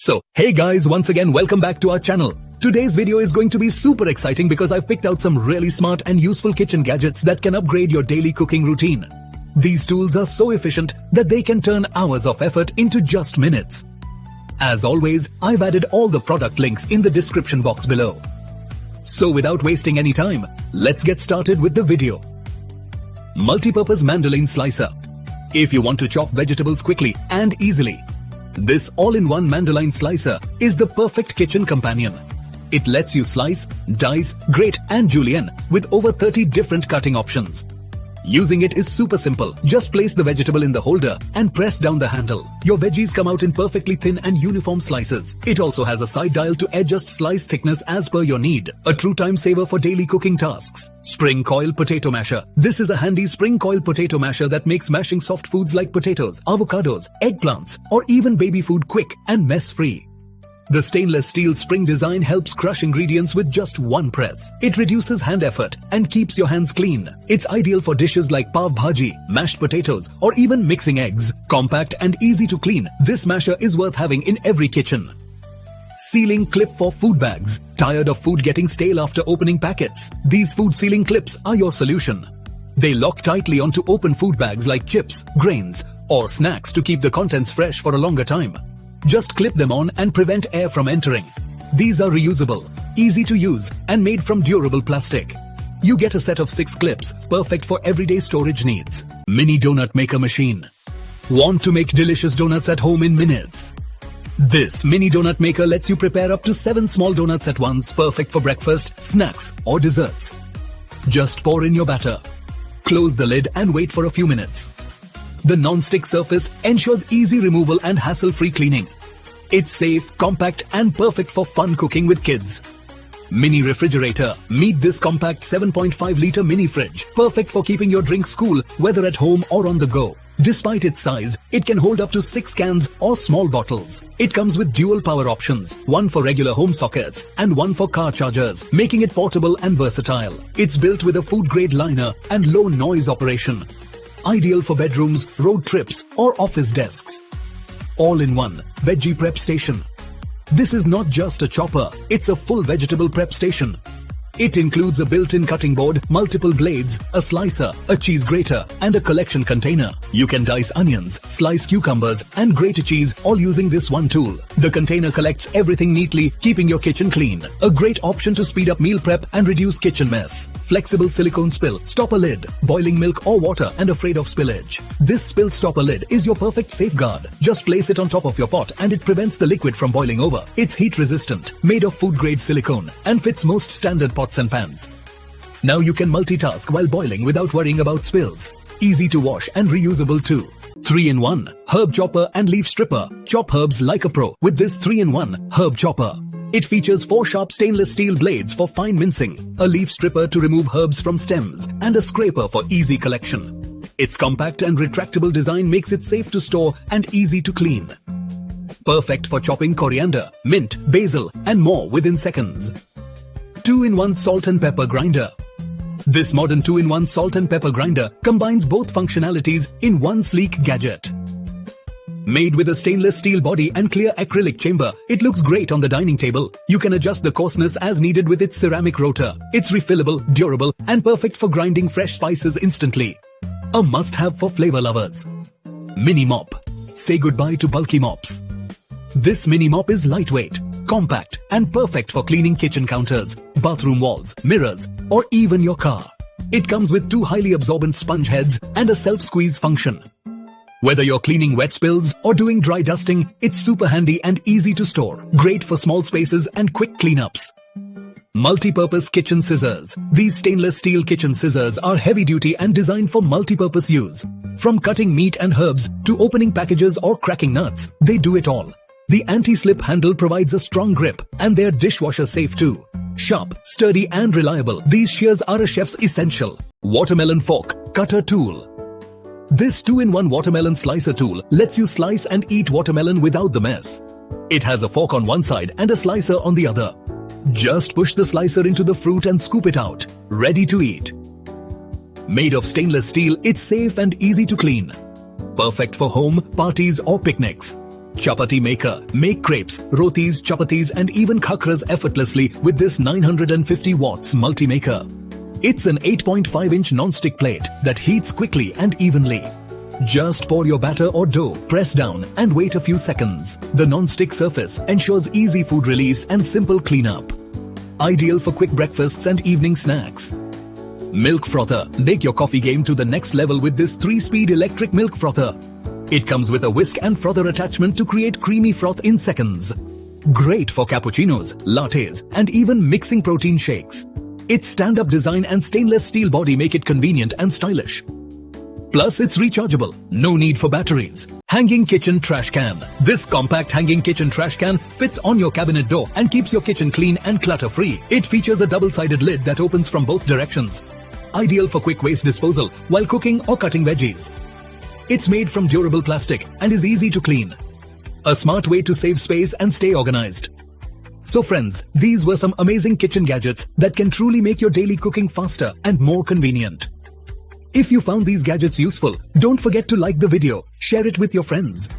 So, hey guys, once again welcome back to our channel. Today's video is going to be super exciting because I've picked out some really smart and useful kitchen gadgets that can upgrade your daily cooking routine. These tools are so efficient that they can turn hours of effort into just minutes. As always, I've added all the product links in the description box below. So without wasting any time, let's get started with the video. Multi-purpose Mandoline slicer. If you want to chop vegetables quickly and easily, this all-in-one Mandoline slicer is the perfect kitchen companion. It lets you slice, dice, grate and julienne with over 30 different cutting options. Using it is super simple. Just place the vegetable in the holder and press down the handle. Your veggies come out in perfectly thin and uniform slices. It also has a side dial to adjust slice thickness as per your need. A true time saver for daily cooking tasks. Spring coil potato masher. This is a handy spring coil potato masher that makes mashing soft foods like potatoes, avocados, eggplants, or even baby food quick and mess-free. The stainless steel spring design helps crush ingredients with just one press. It reduces hand effort and keeps your hands clean. It's ideal for dishes like pav bhaji, mashed potatoes, or even mixing eggs. Compact and easy to clean, this masher is worth having in every kitchen. Sealing clip for food bags. Tired of food getting stale after opening packets? These food sealing clips are your solution. They lock tightly onto open food bags like chips, grains, or snacks to keep the contents fresh for a longer time. Just clip them on and prevent air from entering. These are reusable, easy to use, and made from durable plastic. You get a set of 6 clips, perfect for everyday storage needs. Mini donut maker machine. Want to make delicious donuts at home in minutes? This mini donut maker lets you prepare up to 7 small donuts at once, perfect for breakfast, snacks, or desserts. Just pour in your batter. Close the lid and wait for a few minutes. The non-stick surface ensures easy removal and hassle-free cleaning. It's safe, compact and perfect for fun cooking with kids. Mini refrigerator. Meet this compact 7.5-liter mini fridge. Perfect for keeping your drinks cool, whether at home or on the go. Despite its size, it can hold up to 6 cans or small bottles. It comes with dual power options, one for regular home sockets and one for car chargers, making it portable and versatile. It's built with a food-grade liner and low noise operation. Ideal for bedrooms, road trips, or office desks. All-in-one Veggie prep station. This is not just a chopper, it's a full vegetable prep station. It includes a built-in cutting board, multiple blades, a slicer, a cheese grater, and a collection container. You can dice onions, slice cucumbers, and grate a cheese all using this one tool. The container collects everything neatly, keeping your kitchen clean. A great option to speed up meal prep and reduce kitchen mess. Flexible silicone spill, stopper lid, boiling milk or water and afraid of spillage. This spill stopper lid is your perfect safeguard. Just place it on top of your pot and it prevents the liquid from boiling over. It's heat resistant, made of food-grade silicone, and fits most standard pots and pans. Now you can multitask while boiling without worrying about spills. Easy to wash and reusable too. 3-in-1 herb chopper and leaf stripper. Chop herbs like a pro with this 3-in-1 herb chopper. It features 4 sharp stainless steel blades for fine mincing, a leaf stripper to remove herbs from stems, and a scraper for easy collection. Its compact and retractable design makes it safe to store and easy to clean. Perfect for chopping coriander, mint, basil, and more within seconds. 2-in-1 salt and pepper grinder. This modern 2-in-1 salt and pepper grinder combines both functionalities in one sleek gadget. Made with a stainless steel body and clear acrylic chamber, it looks great on the dining table. You can adjust the coarseness as needed with its ceramic rotor. It's refillable, durable, and perfect for grinding fresh spices instantly. A must-have for flavor lovers. Mini mop. Say goodbye to bulky mops. This mini mop is lightweight, compact, and perfect for cleaning kitchen counters, bathroom walls, mirrors, or even your car. It comes with 2 highly absorbent sponge heads and a self-squeeze function. Whether you're cleaning wet spills or doing dry dusting, it's super handy and easy to store. Great for small spaces and quick cleanups. Multi-purpose kitchen scissors. These stainless steel kitchen scissors are heavy-duty and designed for multi-purpose use. From cutting meat and herbs to opening packages or cracking nuts, they do it all. The anti-slip handle provides a strong grip, and they're dishwasher safe too. Sharp, sturdy and reliable, these shears are a chef's essential. Watermelon fork, cutter tool. This 2-in-1 watermelon slicer tool lets you slice and eat watermelon without the mess. It has a fork on one side and a slicer on the other. Just push the slicer into the fruit and scoop it out. Ready to eat. Made of stainless steel, it's safe and easy to clean. Perfect for home, parties or picnics. Chapati Maker. Make crepes, rotis, chapatis and even khakras effortlessly with this 950 watts multi-maker. It's an 8.5-inch non-stick plate that heats quickly and evenly. Just pour your batter or dough, press down and wait a few seconds. The non-stick surface ensures easy food release and simple cleanup. Ideal for quick breakfasts and evening snacks. Milk frother. Take your coffee game to the next level with this 3-speed electric milk frother. It comes with a whisk and frother attachment to create creamy froth in seconds. Great for cappuccinos, lattes, and even mixing protein shakes. Its stand-up design and stainless steel body make it convenient and stylish. Plus, it's rechargeable. No need for batteries. Hanging kitchen trash can. This compact hanging kitchen trash can fits on your cabinet door and keeps your kitchen clean and clutter-free. It features a double-sided lid that opens from both directions. Ideal for quick waste disposal while cooking or cutting veggies. It's made from durable plastic and is easy to clean. A smart way to save space and stay organized. So friends, these were some amazing kitchen gadgets that can truly make your daily cooking faster and more convenient. If you found these gadgets useful, don't forget to like the video, share it with your friends.